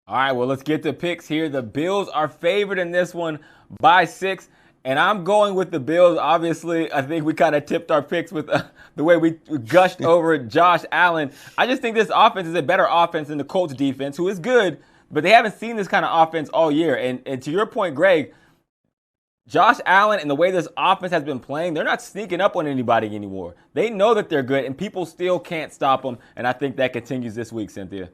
All right, well, let's get to picks here. The Bills are favored in this one by 6, and I'm going with the Bills. Obviously, I think we kind of tipped our picks with the way we gushed over Josh Allen. I just think this offense is a better offense than the Colts defense, who is good, but they haven't seen this kind of offense all year. And to your point, Greg, Josh Allen and the way this offense has been playing, they're not sneaking up on anybody anymore. They know that they're good, and people still can't stop them, and I think that continues this week, Cynthia.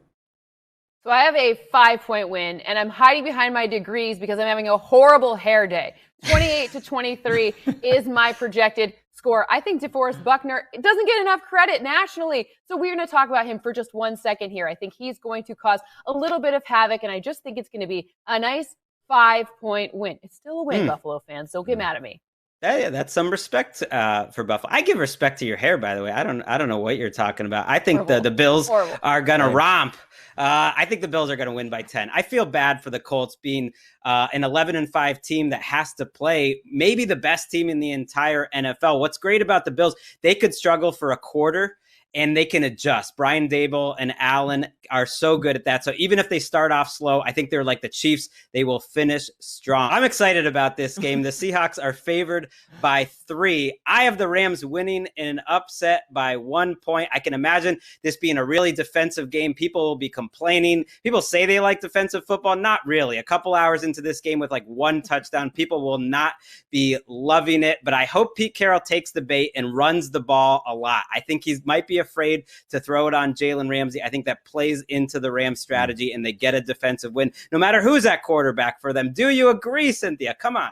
So I have a 5-point win, and I'm hiding behind my degrees because I'm having a horrible hair day. 28-23 is my projected score. I think DeForest Buckner doesn't get enough credit nationally. So we're going to talk about him for just 1 second here. I think he's going to cause a little bit of havoc, and I just think it's going to be a nice 5-point win. It's still a win, Buffalo fans. Don't get mad at me. Yeah, that's some respect for Buffalo. I give respect to your hair, by the way. I don't know what you're talking about. I think the Bills are going to romp. I think the Bills are going to win by 10. I feel bad for the Colts being an 11-5 team that has to play maybe the best team in the entire NFL. What's great about the Bills, they could struggle for a quarter and they can adjust. Brian Dable and Allen are so good at that. So even if they start off slow, I think they're like the Chiefs. They will finish strong. I'm excited about this game. The Seahawks are favored by 3. I have the Rams winning in an upset by 1 point. I can imagine this being a really defensive game. People will be complaining. People say they like defensive football. Not really. A couple hours into this game with like 1 touchdown, people will not be loving it. But I hope Pete Carroll takes the bait and runs the ball a lot. I think he might be afraid to throw it on Jalen Ramsey. I think that plays into the Rams strategy and they get a defensive win no matter who's at quarterback for them. Do you agree, Cynthia? Come on.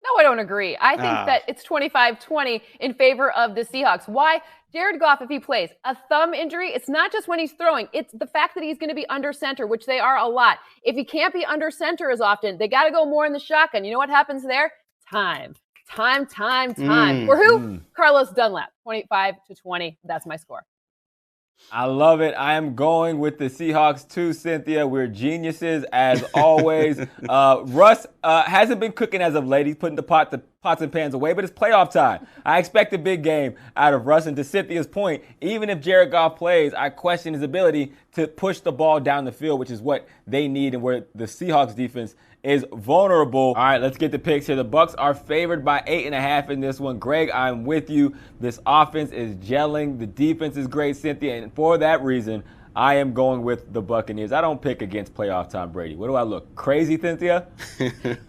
No, I don't agree. I think that it's 25-20 in favor of the Seahawks. Why? Jared Goff, if he plays a thumb injury, it's not just when he's throwing. It's the fact that he's going to be under center, which they are a lot. If he can't be under center as often, they got to go more in the shotgun. You know what happens there? Time. For who? Carlos Dunlap, 25-20. That's my score. I love it. I am going with the Seahawks too, Cynthia. We're geniuses as always. Russ hasn't been cooking as of late. He's putting the pots and pans away, but it's playoff time. I expect a big game out of Russ. And to Cynthia's point, even if Jared Goff plays, I question his ability to push the ball down the field, which is what they need and where the Seahawks defense is vulnerable. All right, let's get the picks here. The Bucs are favored by 8.5 in this one. Greg, I'm with you. This offense is gelling. The defense is great, Cynthia, and for that reason, I am going with the Buccaneers. I don't pick against playoff Tom Brady. What do I look, crazy, Cynthia?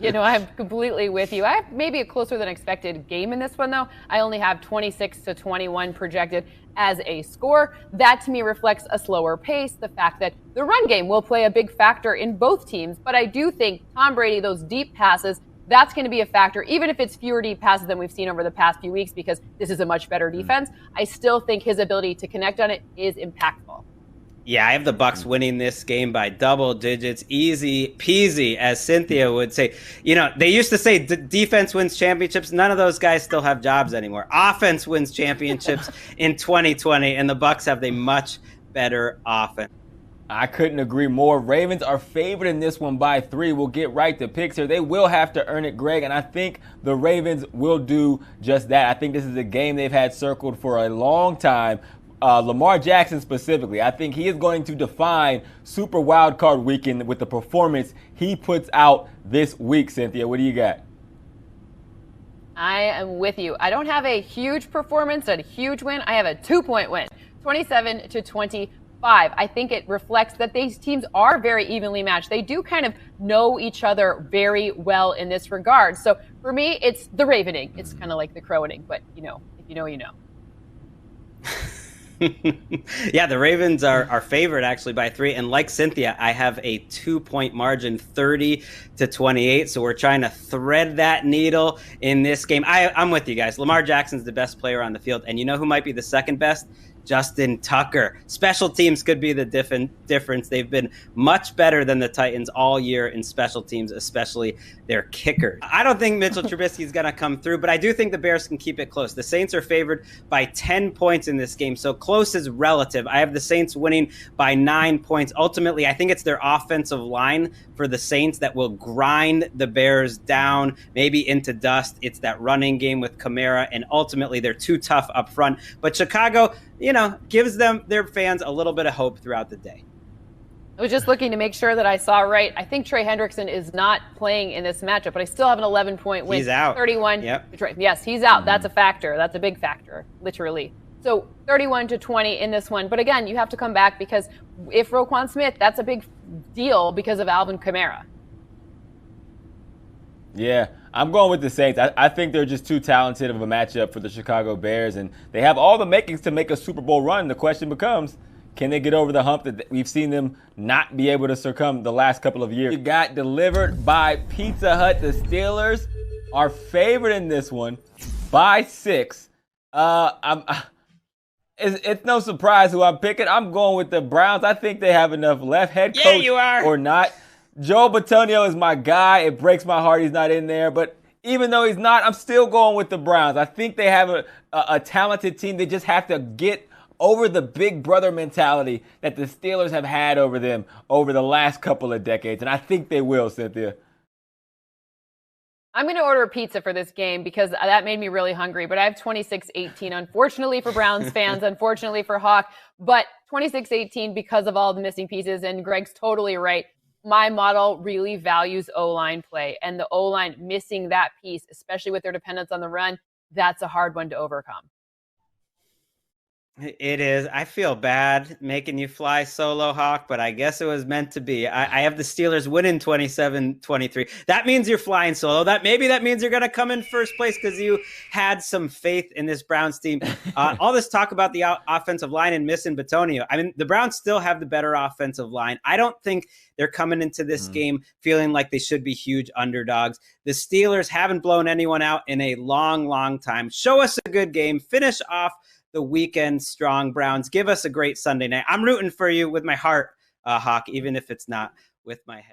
I'm completely with you. I have maybe a closer than expected game in this one, though. I only have 26-21 projected as a score. That, to me, reflects a slower pace, the fact that the run game will play a big factor in both teams. But I do think Tom Brady, those deep passes, that's going to be a factor, even if it's fewer deep passes than we've seen over the past few weeks, because this is a much better defense. I still think his ability to connect on it is impactful. Yeah, I have the Bucs winning this game by double digits, easy peasy, as Cynthia would say. You know, they used to say defense wins championships. None of those guys still have jobs anymore. Offense wins championships in 2020, and the Bucs have a much better offense. I couldn't agree more. Ravens are favored in this one by 3. We'll get right to picks here. They will have to earn it, Greg, and I think the Ravens will do just that. I think this is a game they've had circled for a long time. Lamar Jackson specifically, I think he is going to define Super Wildcard Weekend with the performance he puts out this week. Cynthia, what do you got? I am with you. I don't have a huge performance, a huge win. I have a 2-point win, 27-25. I think it reflects that these teams are very evenly matched. They do kind of know each other very well in this regard. So for me, it's the Ravening. It's kind of like the Crowaning, but if you know, you know. Yeah, the Ravens are favored actually by 3. And like Cynthia, I have a 2-point margin, 30-28. So we're trying to thread that needle in this game. I'm with you guys. Lamar Jackson's the best player on the field. And you know who might be the second best? Justin Tucker. Special teams could be the difference. They've been much better than the Titans all year in special teams, especially their kickers. I don't think Mitchell Trubisky is going to come through, but I do think the Bears can keep it close. The Saints are favored by 10 points in this game, so close is relative. I have the Saints winning by 9 points. Ultimately, I think it's their offensive line for the Saints that will grind the Bears down, maybe into dust. It's that running game with Kamara, and ultimately they're too tough up front. But Chicago, gives them, their fans, a little bit of hope throughout the day. I was just looking to make sure that I saw right. I think Trey Hendrickson is not playing in this matchup, but I still have an 11-point win. He's out. 31. Yep. Detroit. Yes, he's out. That's a factor. That's a big factor, literally. So 31-20 in this one. But again, you have to come back because if Roquan Smith, that's a big deal because of Alvin Kamara. Yeah, I'm going with the Saints. I think they're just too talented of a matchup for the Chicago Bears, and they have all the makings to make a Super Bowl run. The question becomes, can they get over the hump that we've seen them not be able to succumb the last couple of years? You got delivered by Pizza Hut. The Steelers are favored in this one by 6. It's no surprise who I'm picking. I'm going with the Browns. I think they have enough left. Head coach or not. Joe Batonio is my guy. It breaks my heart he's not in there. But even though he's not, I'm still going with the Browns. I think they have a talented team. They just have to get over the big brother mentality that the Steelers have had over them over the last couple of decades. And I think they will, Cynthia. I'm going to order a pizza for this game because that made me really hungry. But I have 26-18, unfortunately for Browns fans, unfortunately for Hawk. But 26-18 because of all the missing pieces. And Greg's totally right. My model really values O-line play. And the O-line missing that piece, especially with their dependence on the run, that's a hard one to overcome. It is. I feel bad making you fly solo, Hawk, but I guess it was meant to be. I have the Steelers winning 27-23. That means you're flying solo. Maybe that means you're going to come in first place because you had some faith in this Browns team. All this talk about the offensive line and missing Batonio. I mean, the Browns still have the better offensive line. I don't think they're coming into this game feeling like they should be huge underdogs. The Steelers haven't blown anyone out in a long, long time. Show us a good game. Finish off the weekend strong, Browns. Give us a great Sunday night. I'm rooting for you with my heart, Hawk, even if it's not with my head.